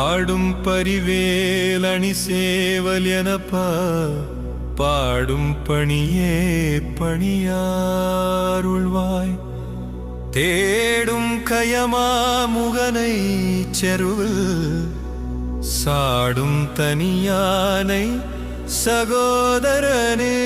ஆடும் பரிவேலணி சேவல் எனப்பா பாடும் பணியே பணியாருள்வாய் தேடும் கயமா முகனை செருவில் சாடும் தனியானை சகோதரனே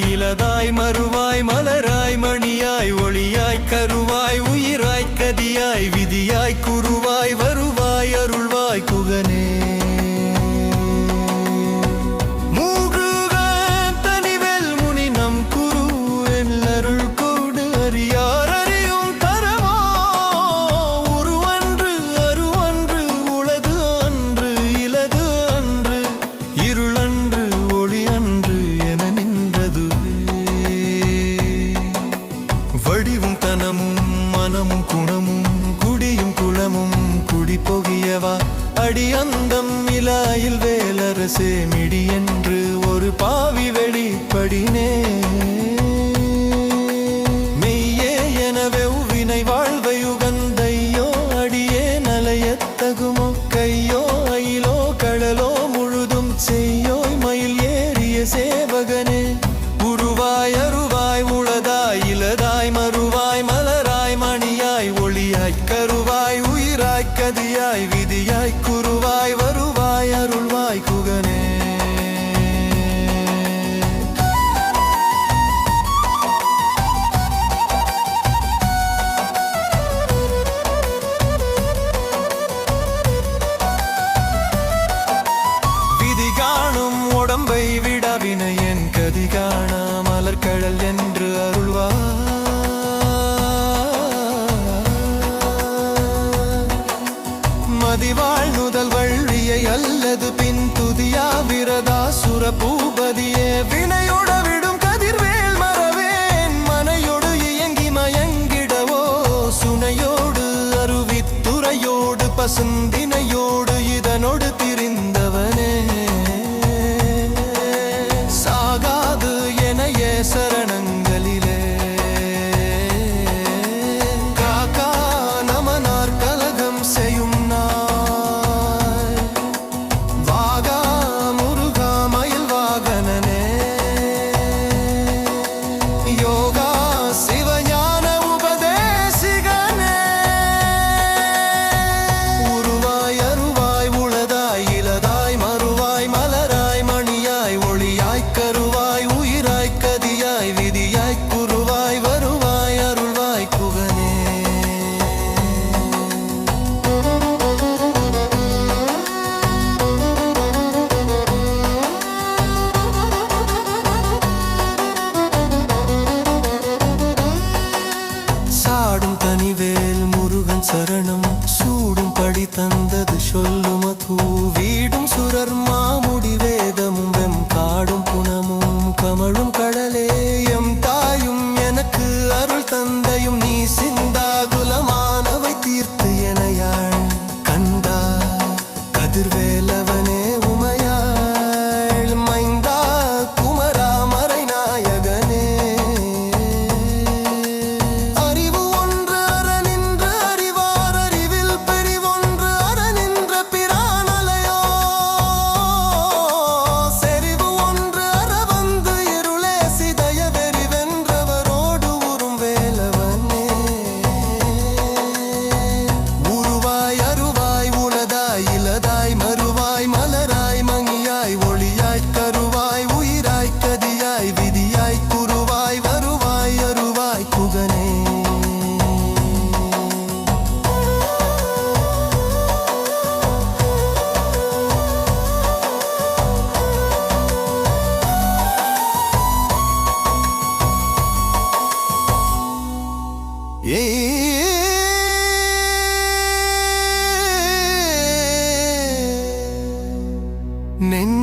இலதாய் மறுவாய் மலராய் மணியாய் ஒளியாய் கருவாய் உயிராய் கதியாய் விதியாய் குருவாய் வருவாய் அருள்வாய் குகனே மூகுகான் தனிவேல் முனி நம் குரு எல்லருள் கொடு அறியார் அறியும் தரவோ உருவன்று அருவன்று உளது அன்று இலது அன்று இருளன்று ஒளி அன்று என வடிவும் தனமும் மனமும் குணமும் குடியும் குளமும் குடி பொகியவா அடி அந்தம் இலாயில் வேலரசே மிடி என்று ஒரு பாவி வெளிப்படினே மெய்யே எனவே உவினை வாழ்வை உகந்தையோ அடியே நலையத்தகுமோ கையோ அயிலோ கடலோ முழுதும் செய்யோய் மயில் ஏறிய சேவகனே உருவாய் அருவாய் உளதாய் இலதாய் மறுவாய் மலராய் மணியாய் ஒளியாய் கருவாய் உயிராய் கதியாய் விதியாய் குருவாய் வருவாய் அருள்வாய் குகனே விதி காணும் உடம்பை விடாவினை என் கதி காணா மலர்கடல் என்று அருள்வாய் மதிவாழ் நுதல் வள்ளியை அல்லது பின் துதியா விரதாசுர பூபதியே வினையோட விடும் கதிர்வேல் மறவேன் மனையோடு இயங்கி மயங்கிடவோ சுனையோடு அருவித்துறையோடு பசுந்தினையோடு இதனோடு திரிந்தவனே சாகாது எனையே சரணங்களிலே காக்கா நமனார் கலகம் செய்யும் நாய் வாகா முருகா மயில் வாகனனே யோகா சிவஞான உபதேசிகனே உருவாய் அருவாய் உளதாய் இலதாய் மறுவாய் மலராய் மணியாய் ஒளியாய் கருவாய் உயிராய் கதியாய் விதியாய் குருவாய் வருவாய் அருள்வாய் குகனே சாடும் தனிவேல் முருகன் சரணம் சூடும் படி தந்தது சொல்லும் அது வீடும் சுரர் மாமுடி வேதமும் வெம் காடும் புனமும் கமழும் கடலே எம் தாயும் எனக்கு அருள் தந்தையும் நீ சிந்தாகுலமானவை தீர்த்து எனையாள் கண்டா கதிர்வேலவனே உமையாள் மைந்தா குமரா மறை நாயகனே அறிவு ஒன்று அறநின்று அறிவார் அறிவில் பெரிவொன்று அறநின்ற பிரானலையோ செறிவு ஒன்று அற வந்து இருளே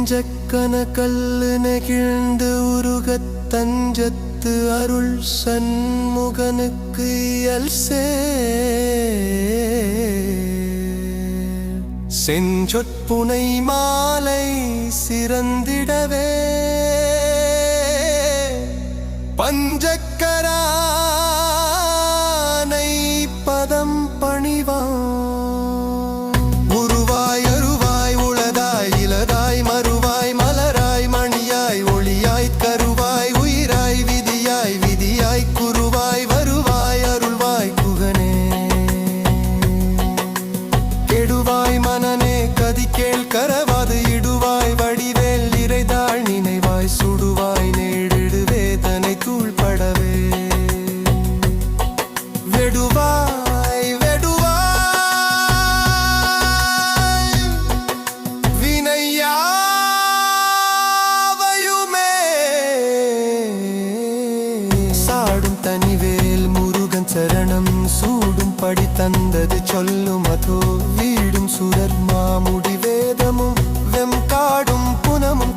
நெஞ்சக்கன கல்லு நெகிழ்ந்து உருகத் தஞ்சத்து அருள் சண்முகனுக்கு இயல் செஞ்சொற்புனை மாலை சிறந்திடவே பஞ்சக்கரானை பதம் பணிவான் உருவாய் அருவாய் உளதாய் இலதாய் மறுவாய் மலராய் மணியாய் ஒளியாய் கருவாய் உயிராய் விதியாய் விதியாய் குருவாய் வருவாய் அருள்வாய் குகனே கெடுவாய் மனனே கதி கேள் கரவாது இடுவாய் வடிவேல் இறைதாள் நினைவாய் சுடுவாய் நேடிடு வேதனை தூள்படவே வெடுவாய் வெடுவாய் வினையாவையுமே சாடும் தனிவேல் முருகன் சரணம் சூடும் படி தந்தது சொல்லும் அதோ வீடும் சுரர் மாமுடி வேதமும் வெம் காடும் புனமும்